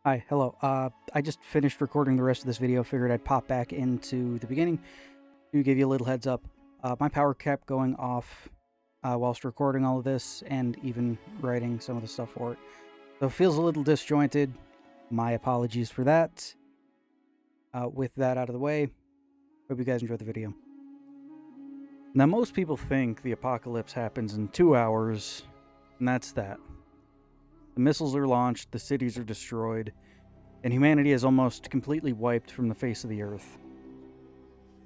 Hi, hello. I just finished recording the rest of this video. Figured I'd pop back into the beginning to give you a little heads up. My power kept going off whilst recording all of this and even writing some of the stuff for it. So it feels a little disjointed. My apologies for that. With that out of the way, hope you guys enjoyed the video. Now, most people think the apocalypse happens in 2 hours, and that's that. The missiles are launched, the cities are destroyed, and humanity is almost completely wiped from the face of the earth.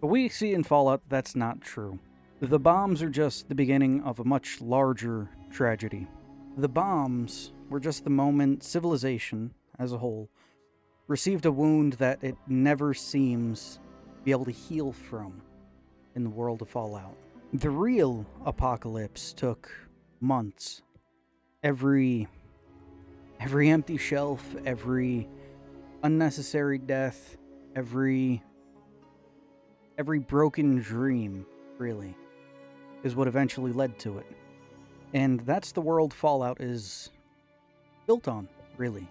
But we see in Fallout that's not true. The bombs are just the beginning of a much larger tragedy. The bombs were just the moment civilization, as a whole, received a wound that it never seems to be able to heal from in the world of Fallout. The real apocalypse took months. Every empty shelf, every unnecessary death, every broken dream, really, is what eventually led to it. And that's the world Fallout is built on, really.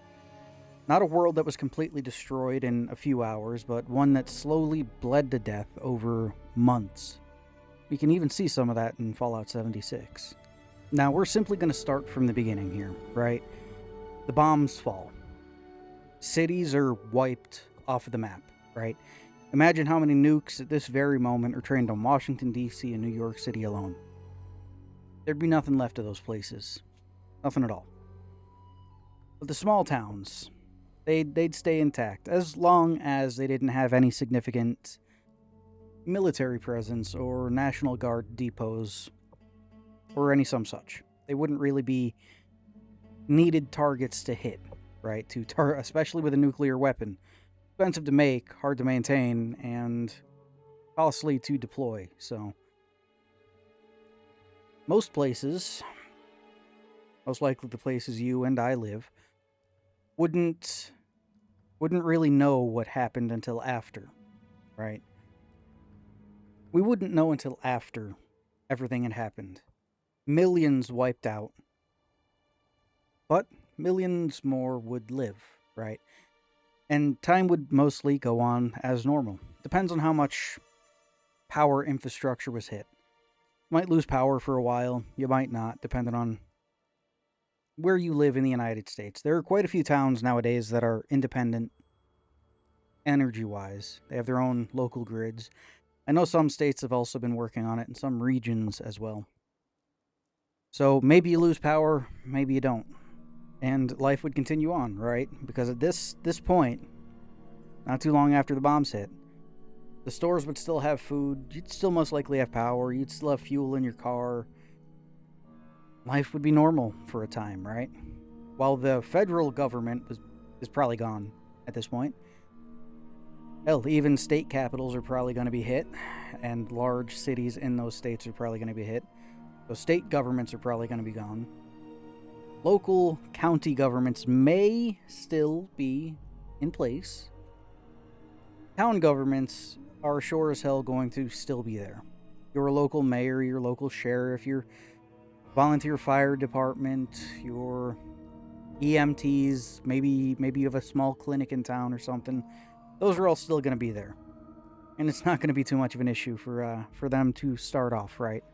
Not a world that was completely destroyed in a few hours, but one that slowly bled to death over months. We can even see some of that in Fallout 76. Now, we're simply going to start from the beginning here, right? The bombs fall. Cities are wiped off of the map, right? Imagine how many nukes at this very moment are trained on Washington, D.C. and New York City alone. There'd be nothing left of those places. Nothing at all. But the small towns, they'd stay intact, as long as they didn't have any significant military presence or National Guard depots or any some such. They wouldn't really be needed targets to hit, right? Especially with a nuclear weapon. Expensive to make, hard to maintain, and costly to deploy. So most places, most likely the places you and I live, wouldn't really know what happened until after, right? We wouldn't know until after everything had happened. Millions wiped out. But millions more would live, right? And time would mostly go on as normal. Depends on how much power infrastructure was hit. You might lose power for a while, you might not, depending on where you live in the United States. There are quite a few towns nowadays that are independent energy-wise. They have their own local grids. I know some states have also been working on it, and some regions as well. So maybe you lose power, maybe you don't. And life would continue on, right? Because at this point, not too long after the bombs hit, the stores would still have food, you'd still most likely have power, you'd still have fuel in your car. Life would be normal for a time, right? While the federal government is probably gone at this point. Hell, even state capitals are probably going to be hit, and large cities in those states are probably going to be hit. So state governments are probably going to be gone. Local county governments may still be in place. Town governments are sure as hell going to still be there. Your local mayor, your local sheriff, your volunteer fire department, your EMTs, maybe you have a small clinic in town or something. Those are all still going to be there. And it's not going to be too much of an issue for them to start off, right?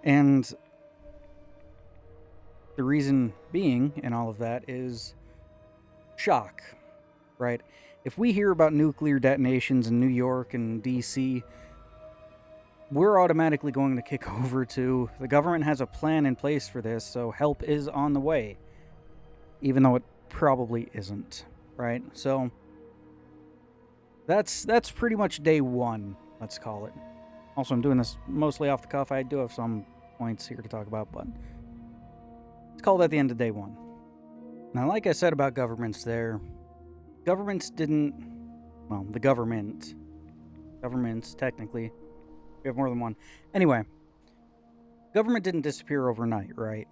And the reason being in all of that is shock, right? If we hear about nuclear detonations in New York and DC, we're automatically going to kick over to the government has a plan in place for this, so help is on the way, even though it probably isn't, right? So that's pretty much day one, let's call it. Also, I'm doing this mostly off the cuff. I do have some points here to talk about, but let's call that the end of day one. Now, like I said about governments there, governments, technically, we have more than one. Anyway, government didn't disappear overnight, right?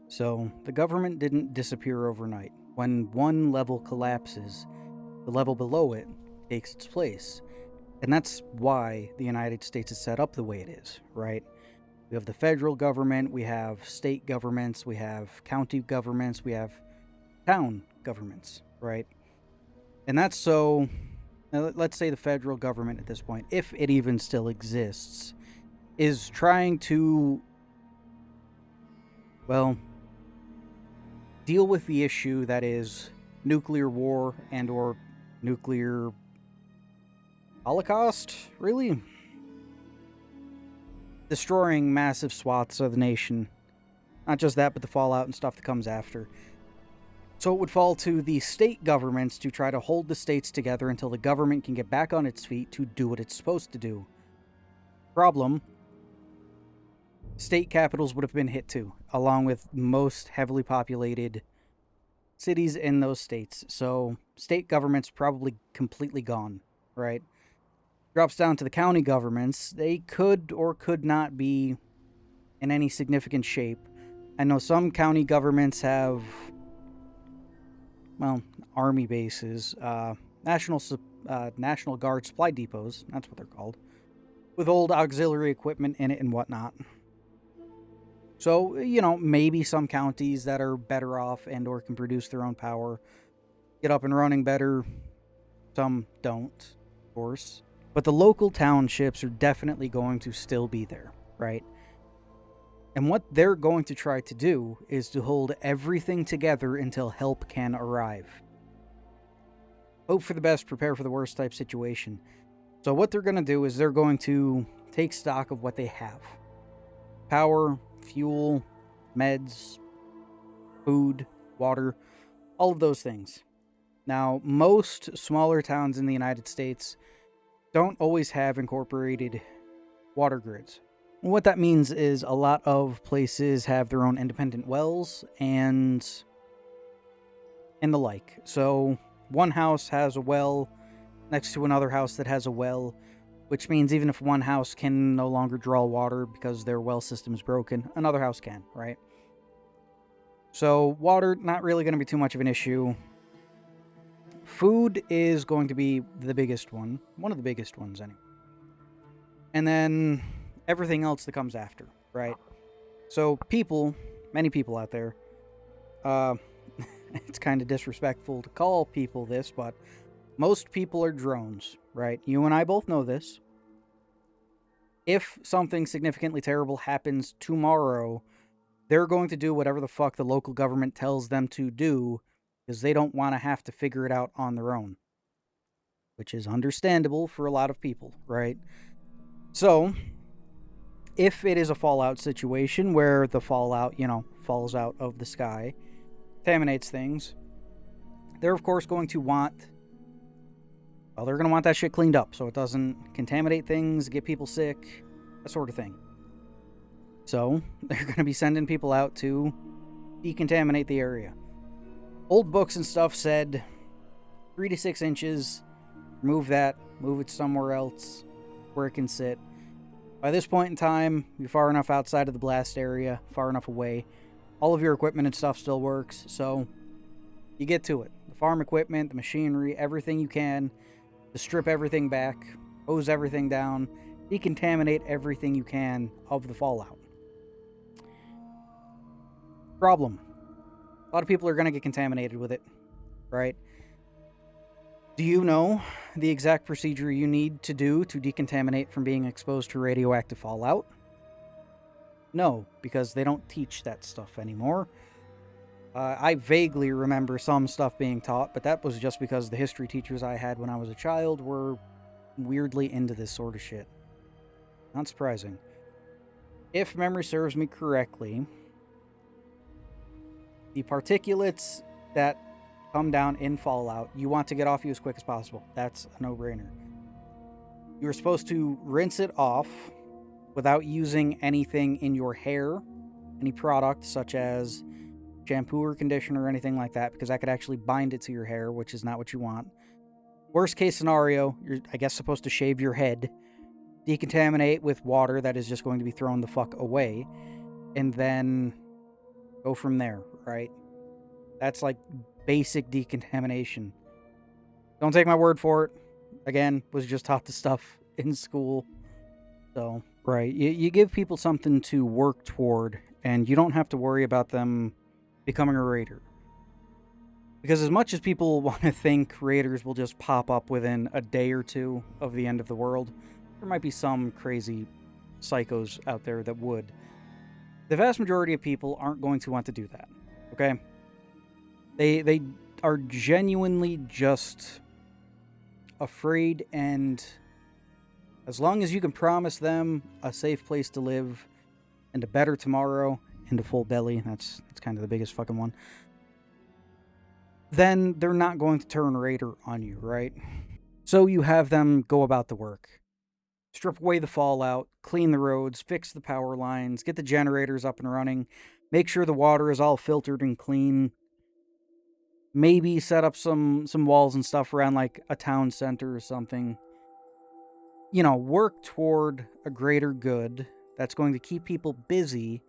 So, the government didn't disappear overnight. When one level collapses, the level below it takes its place. And that's why the United States is set up the way it is, right? We have the federal government, we have state governments, we have county governments, we have town governments, right? And that's so, let's say the federal government at this point, if it even still exists, is trying to, well, deal with the issue that is nuclear war and or nuclear holocaust, really? Destroying massive swaths of the nation. Not just that, but the fallout and stuff that comes after. So it would fall to the state governments to try to hold the states together until the government can get back on its feet to do what it's supposed to do. Problem: state capitals would have been hit too, along with most heavily populated cities in those states. So state government's probably completely gone, right? Drops down to the county governments. They could or could not be in any significant shape. I know some county governments have, well, army bases, National Guard supply depots, that's what they're called, with old auxiliary equipment in it and whatnot. So, maybe some counties that are better off and or can produce their own power get up and running better. Some don't, of course. But the local townships are definitely going to still be there, right? And what they're going to try to do is to hold everything together until help can arrive. Hope for the best, prepare for the worst type situation. So what they're going to do is they're going to take stock of what they have. Power, fuel, meds, food, water, all of those things. Now, most smaller towns in the United States don't always have incorporated water grids. What that means is a lot of places have their own independent wells and the like. So one house has a well next to another house that has a well, which means even if one house can no longer draw water because their well system is broken, another house can, right? So water, not really going to be too much of an issue. Food is going to be the biggest one of the biggest ones anyway. And then everything else that comes after, right? So many people out there, it's kind of disrespectful to call people this, but most people are drones, right? You and I both know this. If something significantly terrible happens tomorrow, they're going to do whatever the fuck the local government tells them to do because they don't want to have to figure it out on their own, which is understandable for a lot of people, right? So if it is a fallout situation where the fallout, falls out of the sky, contaminates things, they're of course going to want, they're going to want that shit cleaned up so it doesn't contaminate things, get people sick, that sort of thing. So they're going to be sending people out to decontaminate the area. Old books and stuff said 3 to 6 inches, remove that, move it somewhere else where it can sit. By this point in time, you're far enough outside of the blast area, far enough away. All of your equipment and stuff still works, so you get to it. The farm equipment, the machinery, everything you can to strip everything back, hose everything down, decontaminate everything you can of the fallout. Problem: a lot of people are going to get contaminated with it, right? Do you know the exact procedure you need to do to decontaminate from being exposed to radioactive fallout? No, because they don't teach that stuff anymore. I vaguely remember some stuff being taught, but that was just because the history teachers I had when I was a child were weirdly into this sort of shit. Not surprising. If memory serves me correctly, the particulates that come down in fallout, you want to get off you as quick as possible. That's a no-brainer. You're supposed to rinse it off without using anything in your hair, any product such as shampoo or conditioner or anything like that, because that could actually bind it to your hair, which is not what you want. Worst case scenario, you're, I guess, supposed to shave your head, decontaminate with water that is just going to be thrown the fuck away, and then go from there, right? That's like basic decontamination. Don't take my word for it. Again, was just taught the stuff in school. So, right, you give people something to work toward, and you don't have to worry about them becoming a raider. Because as much as people want to think raiders will just pop up within a day or two of the end of the world, there might be some crazy psychos out there that would. The vast majority of people aren't going to want to do that. Okay? They are genuinely just afraid, and as long as you can promise them a safe place to live and a better tomorrow and a full belly, that's kind of the biggest fucking one, then they're not going to turn raider on you, right? So you have them go about the work. Strip away the fallout, clean the roads, fix the power lines, get the generators up and running, make sure the water is all filtered and clean. Maybe set up some walls and stuff around like a town center or something. You know, work toward a greater good that's going to keep people busy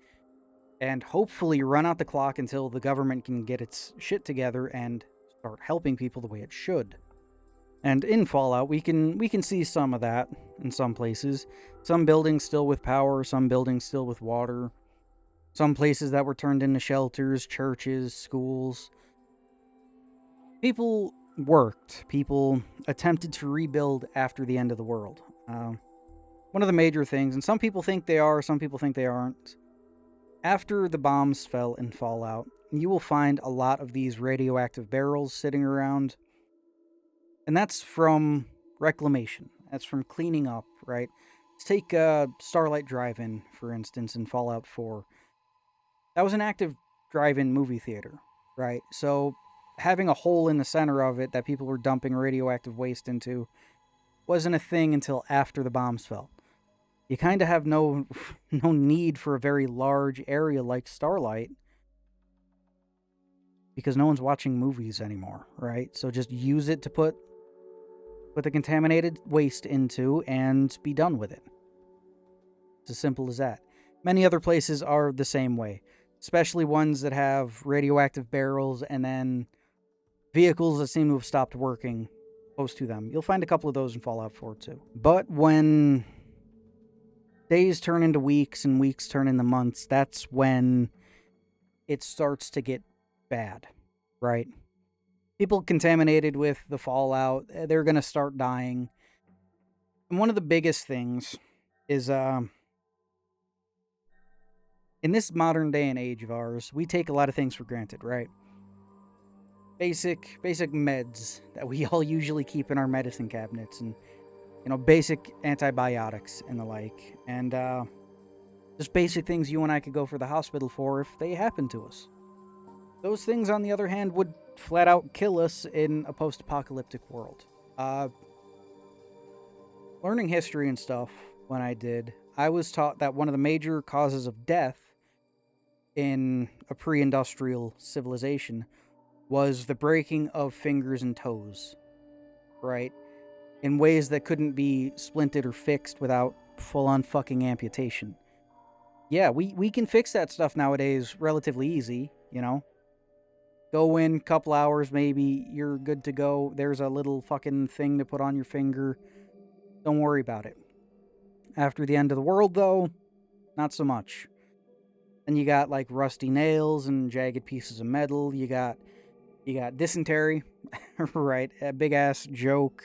and hopefully run out the clock until the government can get its shit together and start helping people the way it should. And in Fallout, we can see some of that in some places. Some buildings still with power, some buildings still with water. Some places that were turned into shelters, churches, schools. People worked. People attempted to rebuild after the end of the world. One of the major things, and some people think they are, some people think they aren't. After the bombs fell in Fallout, you will find a lot of these radioactive barrels sitting around. And that's from Reclamation. That's from cleaning up, right? Let's take Starlight Drive-In, for instance, in Fallout 4. That was an active drive-in movie theater, right? So having a hole in the center of it that people were dumping radioactive waste into wasn't a thing until after the bombs fell. You kind of have no need for a very large area like Starlight because no one's watching movies anymore, right? So just use it to put the contaminated waste into and be done with it. It's as simple as that. Many other places are the same way, especially ones that have radioactive barrels and then vehicles that seem to have stopped working close to them. You'll find a couple of those in Fallout 4 too. But when days turn into weeks and weeks turn into months, that's when it starts to get bad, right? People contaminated with the fallout, they're going to start dying. And one of the biggest things is in this modern day and age of ours, we take a lot of things for granted, right? Basic meds that we all usually keep in our medicine cabinets, and basic antibiotics and the like, and just basic things you and I could go for the hospital for if they happen to us. Those things, on the other hand, would flat out kill us in a post-apocalyptic world. Learning history and stuff, when I did, I was taught that one of the major causes of death in a pre-industrial civilization was the breaking of fingers and toes, right? In ways that couldn't be splinted or fixed without full-on fucking amputation. Yeah, we can fix that stuff nowadays relatively easy, Go in, couple hours maybe, you're good to go. There's a little fucking thing to put on your finger. Don't worry about it. After the end of the world, though, not so much. And you got like rusty nails and jagged pieces of metal. You got dysentery, right? A big ass joke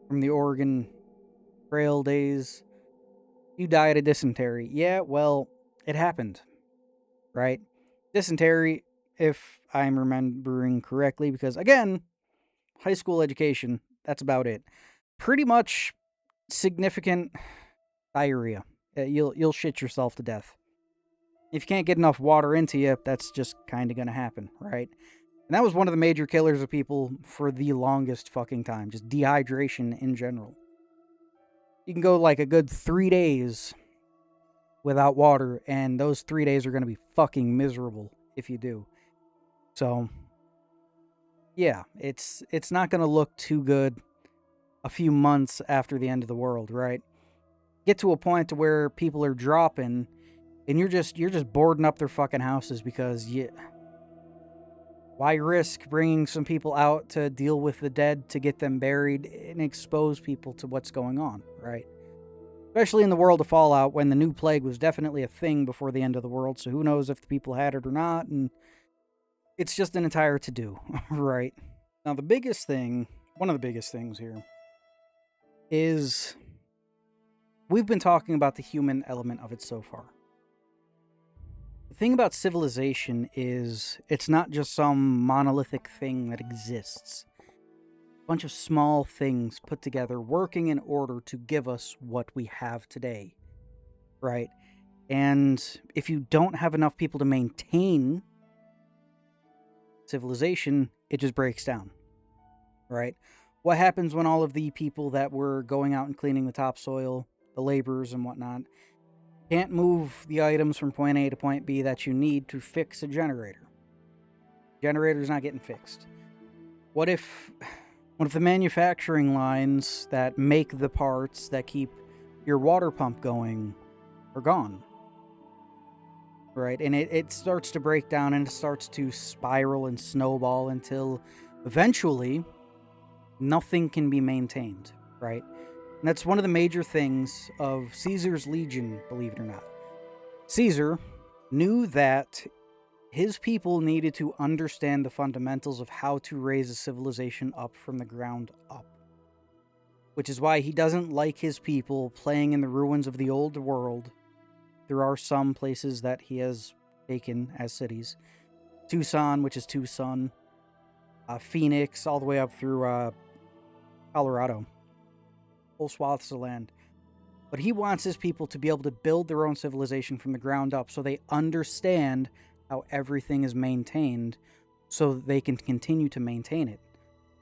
from the Oregon Trail days. You died of dysentery. Yeah, well, it happened, right? Dysentery, if I'm remembering correctly, because again, high school education, that's about it. Pretty much significant diarrhea. You'll shit yourself to death. If you can't get enough water into you, that's just kind of going to happen, right? And that was one of the major killers of people for the longest fucking time. Just dehydration in general. You can go like a good 3 days without water, and those 3 days are going to be fucking miserable if you do. So, yeah, it's not going to look too good a few months after the end of the world, right? Get to a point to where people are dropping, and you're just boarding up their fucking houses because why risk bringing some people out to deal with the dead to get them buried and expose people to what's going on, right? Especially in the world of Fallout, when the new plague was definitely a thing before the end of the world, so who knows if the people had it or not, and It's just an entire to-do, right? Now, the biggest thing, one of the biggest things here, is we've been talking about the human element of it so far. The thing about civilization is it's not just some monolithic thing that exists. A bunch of small things put together working in order to give us what we have today, right? And if you don't have enough people to maintain civilization, it just breaks down, right? What happens when all of the people that were going out and cleaning the topsoil, the laborers and whatnot, can't move the items from point A to point B that you need to fix a generator? Generator's not getting fixed. What if the manufacturing lines that make the parts that keep your water pump going are gone? Right? And it starts to break down and it starts to spiral and snowball until eventually nothing can be maintained, right? And that's one of the major things of Caesar's legion, believe it or not. Caesar knew that his people needed to understand the fundamentals of how to raise a civilization up from the ground up. Which is why he doesn't like his people playing in the ruins of the old world. There are some places that he has taken as cities. Tucson, which is Tucson. Phoenix, all the way up through Colorado. Whole swaths of land. But he wants his people to be able to build their own civilization from the ground up so they understand how everything is maintained so that they can continue to maintain it.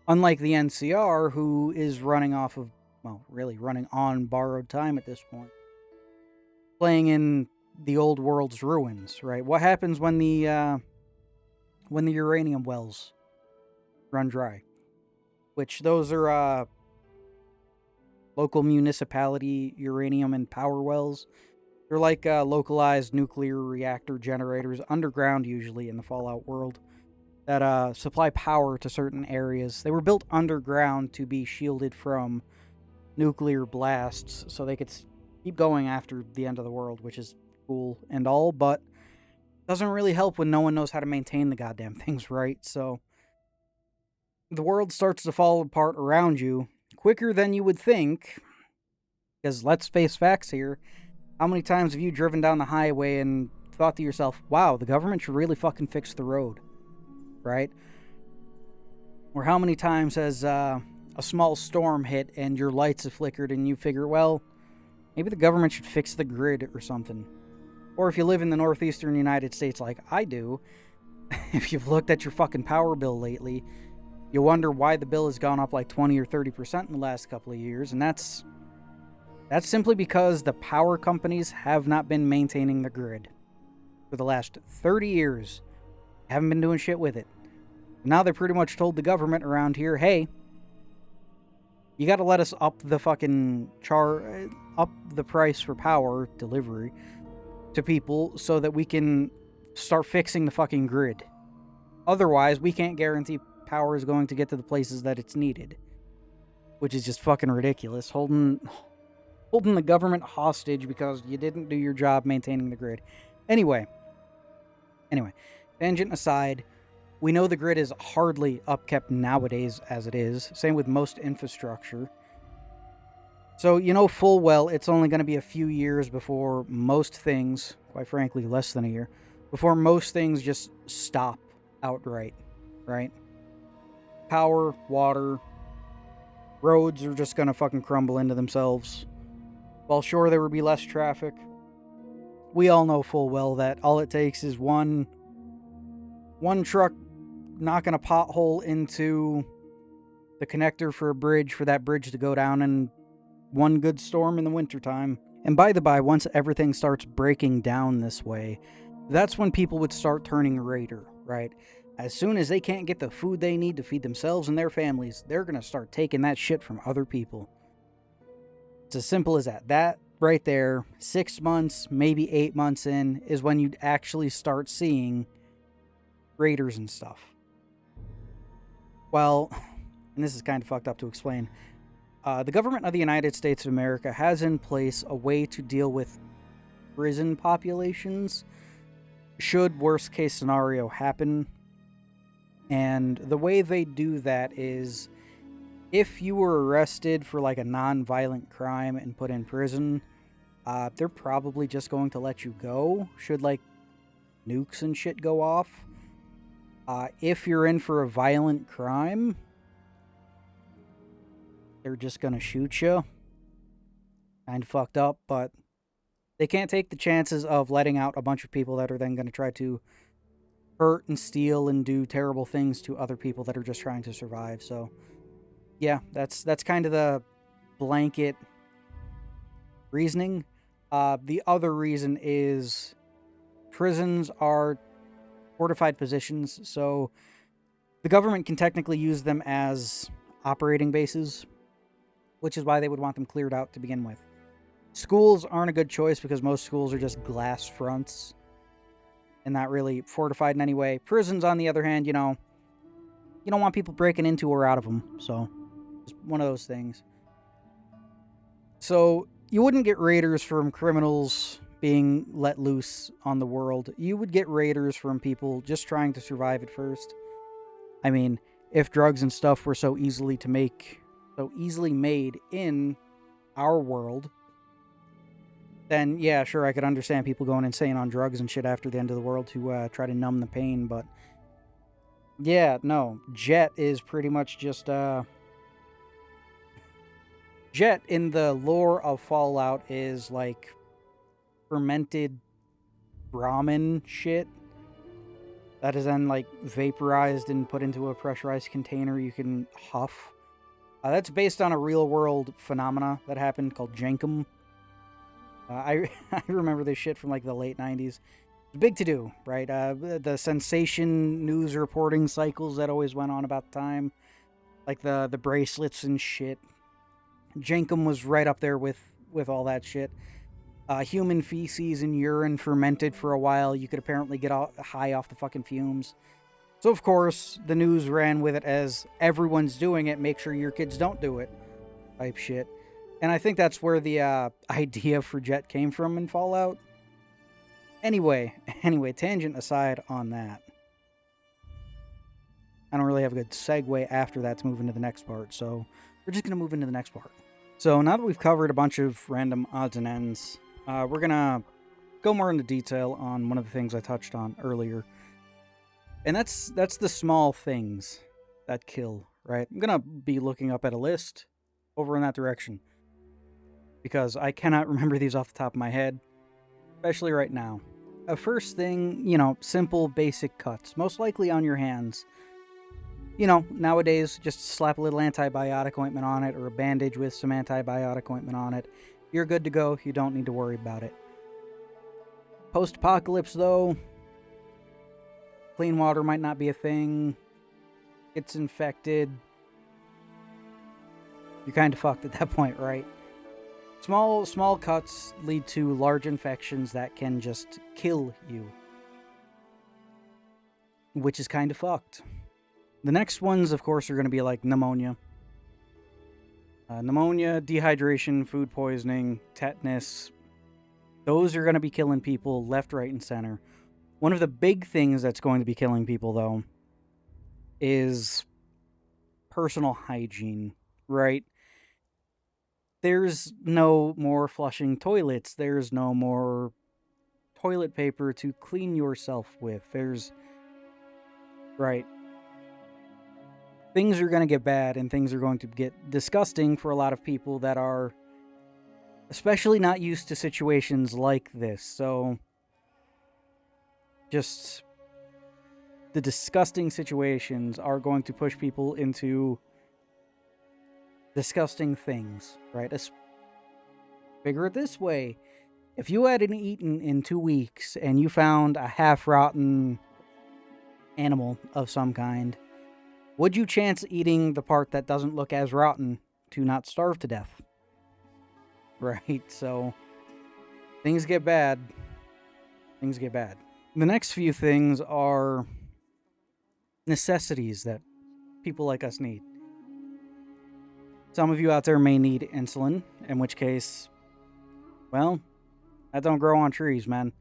Unlike the NCR, who is running off of, well, really running on borrowed time at this point. Playing in the old world's ruins, right? What happens when the uranium wells run dry? Which those are local municipality uranium and power wells. They're like localized nuclear reactor generators underground, usually in the Fallout world, that supply power to certain areas. They were built underground to be shielded from nuclear blasts so they could keep going after the end of the world, which is cool and all, but doesn't really help when no one knows how to maintain the goddamn things, right? So the world starts to fall apart around you quicker than you would think, because let's face facts here. How many times have you driven down the highway and thought to yourself, wow, the government should really fucking fix the road, right? Or how many times has a small storm hit and your lights have flickered and you figure, well, maybe the government should fix the grid or something. Or if you live in the northeastern United States like I do, if you've looked at your fucking power bill lately, you wonder why the bill has gone up like 20 or 30% in the last couple of years, and that's simply because the power companies have not been maintaining the grid. For the last 30 years, haven't been doing shit with it. Now they pretty much told the government around here, hey, you gotta let us up the fucking up the price for power delivery to people so that we can start fixing the fucking grid. Otherwise, we can't guarantee power is going to get to the places that it's needed. Which is just fucking ridiculous. Holding the government hostage because you didn't do your job maintaining the grid. Anyway, tangent aside, we know the grid is hardly upkept nowadays as it is. Same with most infrastructure. So you know full well it's only going to be a few years before most things, quite frankly less than a year, before most things just stop outright, right? Power, water, roads are just going to fucking crumble into themselves. While sure there would be less traffic, we all know full well that all it takes is one truck knocking a pothole into the connector for a bridge for that bridge to go down in one good storm in the wintertime. And by the by, once everything starts breaking down this way, that's when people would start turning raider, right? As soon as they can't get the food they need to feed themselves and their families, they're going to start taking that shit from other people. It's as simple as that. That right there, 6 months, maybe 8 months in, is when you'd actually start seeing raiders and stuff. Well, and this is kind of fucked up to explain, the government of the United States of America has in place a way to deal with prison populations should worst case scenario happen. And the way they do that is if you were arrested for like a non-violent crime and put in prison, they're probably just going to let you go should like nukes and shit go off. If you're in for a violent crime, they're just gonna shoot you. Kind of fucked up, but they can't take the chances of letting out a bunch of people that are then going to try to hurt and steal and do terrible things to other people that are just trying to survive. So, yeah, that's kind of the blanket reasoning. The other reason is prisons are fortified positions, so the government can technically use them as operating bases, which is why they would want them cleared out to begin with. Schools aren't a good choice because most schools are just glass fronts and not really fortified in any way. Prisons, on the other hand, you don't want people breaking into or out of them. So, it's one of those things. So, you wouldn't get raiders from criminals being let loose on the world. You would get raiders from people just trying to survive at first. I mean, if drugs and stuff were so easily made in our world, then yeah, sure, I could understand people going insane on drugs and shit after the end of the world to try to numb the pain, but yeah, no, Jet is pretty much just Jet in the lore of Fallout is like fermented ramen shit that is then like vaporized and put into a pressurized container you can huff. That's based on a real world phenomena that happened called Jankum. I remember this shit from like the late 90s. Big to do, right? The sensation news reporting cycles that always went on about the time, like the bracelets and shit. Jankum was right up there with all that shit. Human feces and urine fermented for a while. You could apparently get high off the fucking fumes. So of course the news ran with it as everyone's doing it. Make sure your kids don't do it, type shit. And I think that's where the idea for Jet came from in Fallout. Anyway, tangent aside on that. I don't really have a good segue after that to move into the next part, so we're just going to move into the next part. So now that we've covered a bunch of random odds and ends, we're going to go more into detail on one of the things I touched on earlier. And that's the small things that kill, right? I'm going to be looking up at a list over in that direction, because I cannot remember these off the top of my head, especially right now. First thing, simple basic cuts, most likely on your hands. Nowadays, just slap a little antibiotic ointment on it or a bandage with some antibiotic ointment on it. You're good to go. You don't need to worry about it. Post-apocalypse, though, clean water might not be a thing. It's infected. You're kind of fucked at that point, right? Small cuts lead to large infections that can just kill you, which is kind of fucked. The next ones, of course, are going to be like pneumonia. Pneumonia, dehydration, food poisoning, tetanus. Those are going to be killing people left, right, and center. One of the big things that's going to be killing people, though, is personal hygiene, right? There's no more flushing toilets. There's no more toilet paper to clean yourself with. Right. Things are going to get bad and things are going to get disgusting for a lot of people that are especially not used to situations like this. So, just the disgusting situations are going to push people into disgusting things, right? Figure it this way. If you hadn't eaten in 2 weeks and you found a half-rotten animal of some kind, would you chance eating the part that doesn't look as rotten to not starve to death? Right, so things get bad. Things get bad. The next few things are necessities that people like us need. Some of you out there may need insulin, in which case, well, that don't grow on trees, man.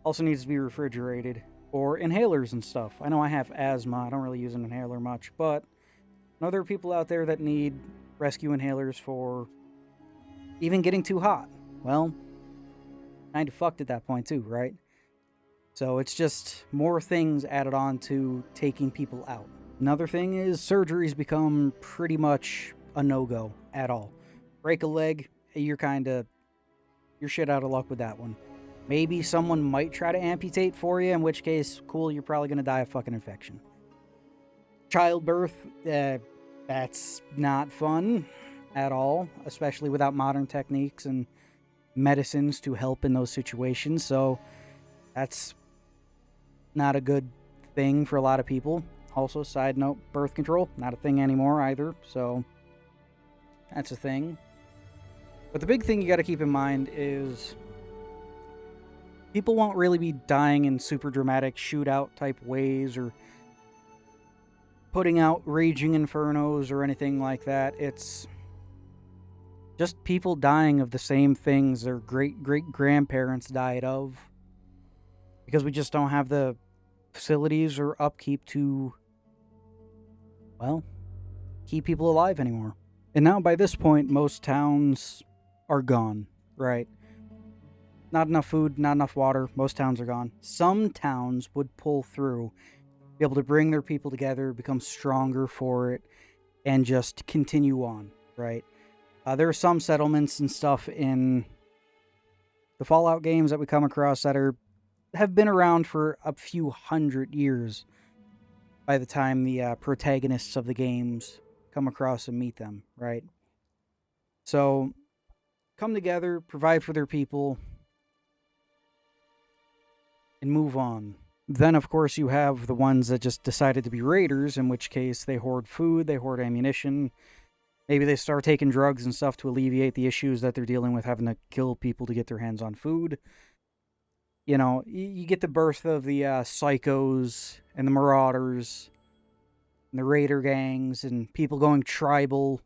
Also needs to be refrigerated. or inhalers and stuff. I know I have asthma. I don't really use an inhaler much, but I know there are people out there that need rescue inhalers for even getting too hot. Well, kind of fucked at that point too, right? So it's just more things added on to taking people out. Another thing is surgeries become pretty much a no-go at all. Break a leg, you're shit out of luck with that one. Maybe someone might try to amputate for you, in which case, cool, you're probably gonna die of fucking infection. Childbirth, that's not fun at all, especially without modern techniques and medicines to help in those situations. So that's not a good thing for a lot of people. Also, side note, birth control, not a thing anymore either. So that's a thing. But the big thing you got to keep in mind is people won't really be dying in super dramatic shootout type ways or putting out raging infernos or anything like that. It's just people dying of the same things their great-great-grandparents died of, because we just don't have the facilities or upkeep to, well, keep people alive anymore. And now by this point, most towns are gone, right? Not enough food, not enough water. Most towns are gone. Some towns would pull through, be able to bring their people together, become stronger for it, and just continue on, right? There are some settlements and stuff in the Fallout games that we come across that have been around for a few hundred years by the time the protagonists of the games come across and meet them, right? So, come together, provide for their people, and move on. Then, of course, you have the ones that just decided to be raiders, in which case they hoard food, they hoard ammunition. Maybe they start taking drugs and stuff to alleviate the issues that they're dealing with having to kill people to get their hands on food. You know, you get the birth of the psychos and the marauders and the raider gangs and people going tribal,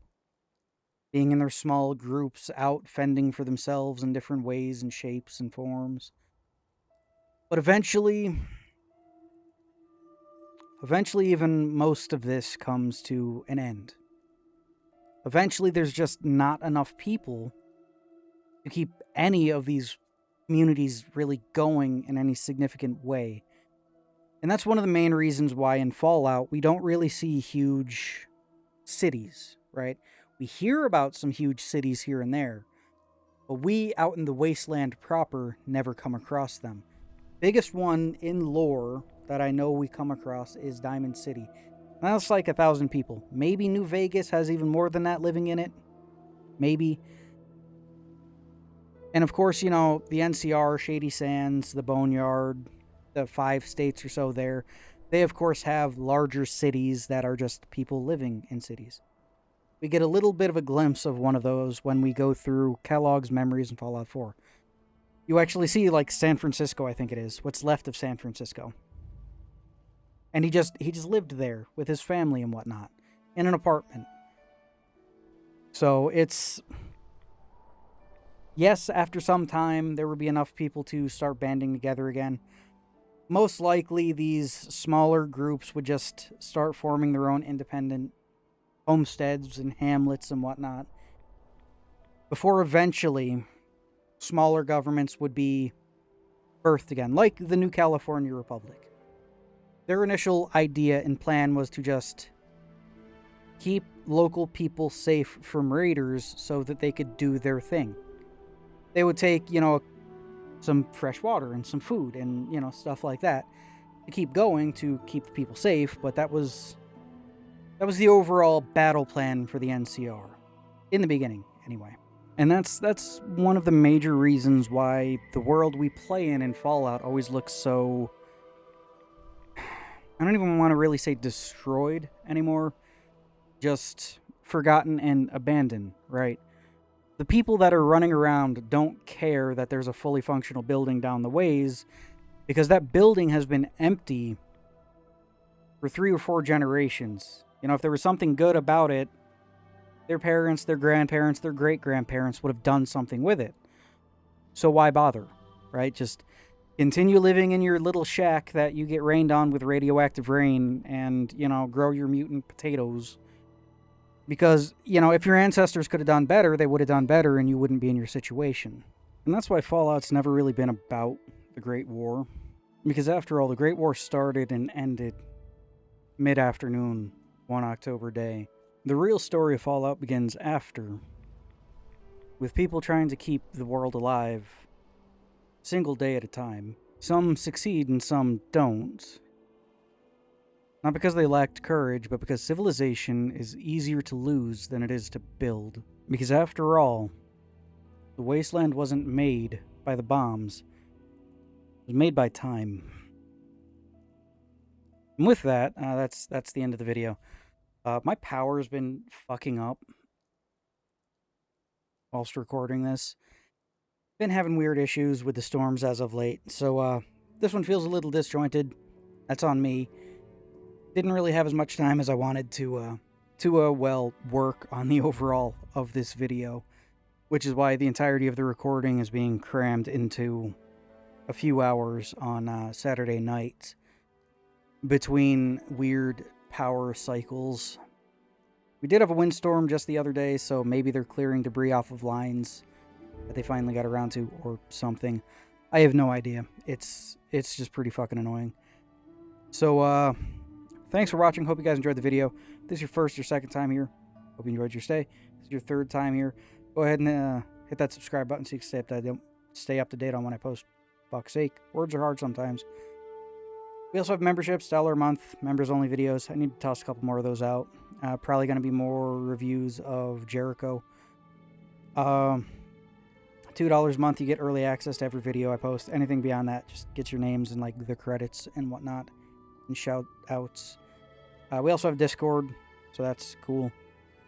being in their small groups, out fending for themselves in different ways and shapes and forms. But eventually even most of this comes to an end. Eventually, there's just not enough people to keep any of these communities really going in any significant way. And that's one of the main reasons why in Fallout we don't really see huge cities, right? We hear about some huge cities here and there, but we out in the wasteland proper never come across them. Biggest one in lore that I know we come across is Diamond City. And that's like 1,000 people. Maybe New Vegas has even more than that living in it. Maybe. And of course, you know, the NCR, Shady Sands, the Boneyard, the 5 states or so there, they of course have larger cities that are just people living in cities. We get a little bit of a glimpse of one of those when we go through Kellogg's Memories in Fallout 4. You actually see, like, San Francisco, I think it is. What's left of San Francisco. And he just lived there with his family and whatnot. In an apartment. So it's... Yes, after some time, there would be enough people to start banding together again. Most likely, these smaller groups would just start forming their own independent homesteads and hamlets and whatnot. Before eventually, smaller governments would be birthed again, like the New California Republic. Their initial idea and plan was to just keep local people safe from raiders so that they could do their thing. They would take, you know, some fresh water and some food and, you know, stuff like that to keep going to keep the people safe, but that was the overall battle plan for the NCR. In the beginning, anyway. And that's one of the major reasons why the world we play in Fallout always looks so... I don't even want to really say destroyed anymore. Just forgotten and abandoned, right? The people that are running around don't care that there's a fully functional building down the ways, because that building has been empty for 3 or 4 generations. You know, if there was something good about it, their parents, their grandparents, their great-grandparents would have done something with it. So why bother, right? Just Continue living in your little shack that you get rained on with radioactive rain and, grow your mutant potatoes. Because, if your ancestors could have done better, they would have done better and you wouldn't be in your situation. And that's why Fallout's never really been about the Great War. Because after all, the Great War started and ended mid-afternoon, one October day. The real story of Fallout begins after, with people trying to keep the world alive, single day at a time. Some succeed and some don't. Not because they lacked courage, but because civilization is easier to lose than it is to build. Because after all, the wasteland wasn't made by the bombs. It was made by time. And with that, that's the end of the video. My power's been fucking up whilst recording this. Been having weird issues with the storms as of late, so this one feels a little disjointed. That's on me. Didn't really have as much time as I wanted to work on the overall of this video, which is why the entirety of the recording is being crammed into a few hours on Saturday night between weird power cycles. We did have a windstorm just the other day, so maybe they're clearing debris off of lines that they finally got around to or something. I have no idea. It's just pretty fucking annoying. So, thanks for watching. Hope you guys enjoyed the video. If this is your first or second time here, hope you enjoyed your stay. If this is your third time here, go ahead and hit that subscribe button so you can stay up to date on when I post. Fuck's sake. Words are hard sometimes. We also have memberships, $1 a month, members-only videos. I need to toss a couple more of those out. Probably going to be more reviews of Jericho. $2 a month, you get early access to every video I post. Anything beyond that, just get your names and like the credits and whatnot, and shout-outs. We also have Discord, so that's cool. If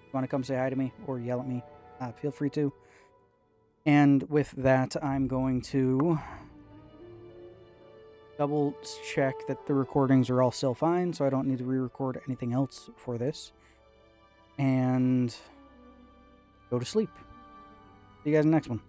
you want to come say hi to me or yell at me, feel free to. And with that, I'm going to double check that the recordings are all still fine, so I don't need to re-record anything else for this. And go to sleep. See you guys in the next one.